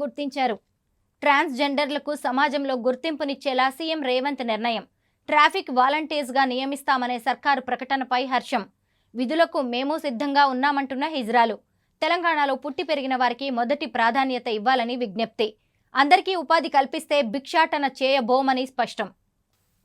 గుర్తించారు. ట్రాన్స్జెండర్లకు సమాజంలో గుర్తింపునిచ్చేలా సీఎం రేవంత్ నిర్ణయం. ట్రాఫిక్ వాలంటీర్స్గా నియమిస్తామనే సర్కారు ప్రకటనపై హర్షం. విధులకు మేము సిద్ధంగా ఉన్నామంటున్న హిజ్రాలు. తెలంగాణలో పుట్టి పెరిగిన వారికి మొదటి ప్రాధాన్యత ఇవ్వాలని విజ్ఞప్తి. అందరికీ ఉపాధి కల్పిస్తే భిక్షాటన చేయబోమని స్పష్టం.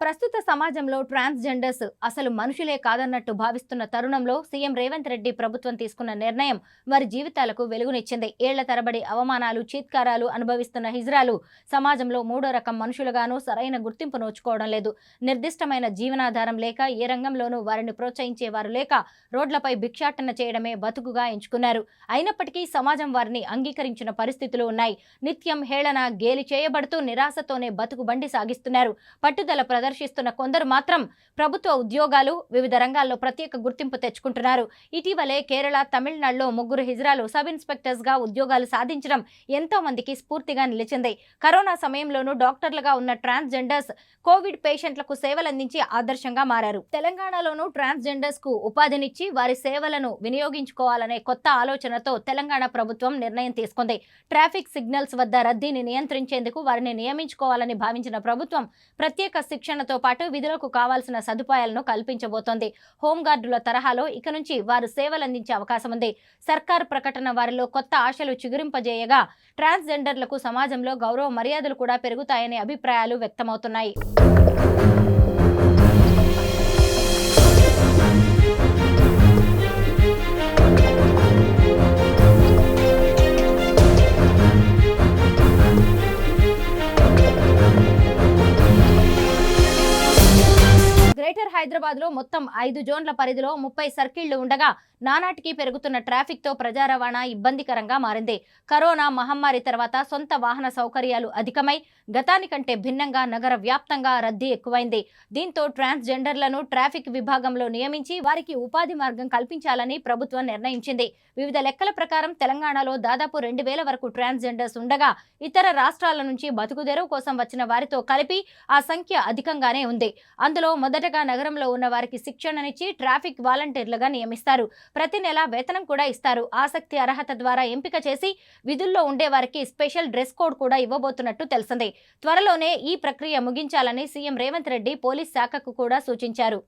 ప్రస్తుత సమాజంలో ట్రాన్స్జెండర్స్ అసలు మనుషులే కాదన్నట్టు భావిస్తున్న తరుణంలో సీఎం రేవంత్ రెడ్డి ప్రభుత్వం తీసుకున్న నిర్ణయం వారి జీవితాలకు వెలుగునిచ్చింది. ఏళ్ల తరబడి అవమానాలు, చీత్కారాలు అనుభవిస్తున్న హిజ్రాలు సమాజంలో మూడో రకం మనుషులుగాను సరైన గుర్తింపు నోచుకోవడం లేదు. నిర్దిష్టమైన జీవనాధారం లేక, ఏ రంగంలోనూ వారిని ప్రోత్సహించేవారు లేక రోడ్లపై భిక్షాటన చేయడమే బతుకుగా ఎంచుకున్నారు. అయినప్పటికీ సమాజం వారిని అంగీకరించిన పరిస్థితులు ఉన్నాయి. నిత్యం హేళన, గేలి చేయబడుతూ నిరాశతోనే బతుకు బండి సాగిస్తున్నారు. పట్టుదల ప్రదర్శిస్తున్న కొందరు మాత్రం ప్రభుత్వ ఉద్యోగాలు, వివిధ రంగాల్లో ప్రత్యేక గుర్తింపు తెచ్చుకుంటున్నారు. ఇటీవలే కేరళ, తమిళనాడులో 3 హిజ్రాలు సబ్ ఇన్స్పెక్టర్స్గా ఉద్యోగాలు సాధించడం ఎంతో మందికి స్ఫూర్తిగా నిలిచింది. కరోనా సమయంలోనూ డాక్టర్లుగా ఉన్న ట్రాన్స్జెండర్స్ కోవిడ్ పేషెంట్లకు సేవలందించి ఆదర్శంగా మారారు. తెలంగాణలోనూ ట్రాన్స్జెండర్స్కు ఉపాధినిచ్చి వారి సేవలను వినియోగించుకోవాలనే కొత్త ఆలోచనతో తెలంగాణ ప్రభుత్వం నిర్ణయం తీసుకుంది. ట్రాఫిక్ సిగ్నల్స్ వద్ద రద్దీని నియంత్రించేందుకు వారిని నియమించుకోవాలని భావించిన ప్రభుత్వం ప్రత్యేక శిక్షణతో పాటు విధులకు కావాల్సిన సదుపాయాలను కల్పించబోతోంది. హోంగార్డుల తరహాలో ఇక నుంచి వారు సేవలందించే అవకాశం ఉంది. సర్కారు ప్రకటన వారిలో కొత్త ఆశలు చిగురింపజేయగా ట్రాన్స్జెండర్లకు సమాజంలో గౌరవ మర్యాదలు కూడా పెరుగుతాయనే అభిప్రాయాలు వ్యక్తమవుతున్నాయి. గ్రేటర్ హైదరాబాద్లో మొత్తం 5 జోన్ల పరిధిలో 30 సర్కిళ్లు ఉండగా నానాటికి పెరుగుతున్న ట్రాఫిక్తో ప్రజా రవాణా ఇబ్బందికరంగా మారింది. కరోనా మహమ్మారి తర్వాత సొంత వాహన సౌకర్యాలు అధికమై గతానికంటే భిన్నంగా నగర వ్యాప్తంగా రద్దీ ఎక్కువైంది. దీంతో ట్రాన్స్జెండర్లను ట్రాఫిక్ విభాగంలో నియమించి వారికి ఉపాధి మార్గం కల్పించాలని ప్రభుత్వం నిర్ణయించింది. వివిధ లెక్కల ప్రకారం తెలంగాణలో దాదాపు 2000 వరకు ట్రాన్స్జెండర్స్ ఉండగా ఇతర రాష్ట్రాల నుంచి బతుకుదెరువు కోసం వచ్చిన వారితో కలిపి ఆ సంఖ్య అధికంగానే ఉంది. అందులో మొదటగా నగరంలో ఉన్న వారికి శిక్షణనిచ్చి ట్రాఫిక్ వాలంటీర్లుగా నియమిస్తారు. ప్రతి నెల వేతనం కూడా ఇస్తారు. ఆసక్తి, అర్హత ద్వారా ఎంపిక చేసి విధుల్లో ఉండే వారికి స్పెషల్ డ్రెస్ కోడ్ కూడా ఇవ్వబోతున్నట్టు తెలిసింది. త్వరలోనే ఈ ప్రక్రియ ముగించాలని సీఎం రేవంత్ రెడ్డి పోలీస్ శాఖకు కూడా సూచించారు.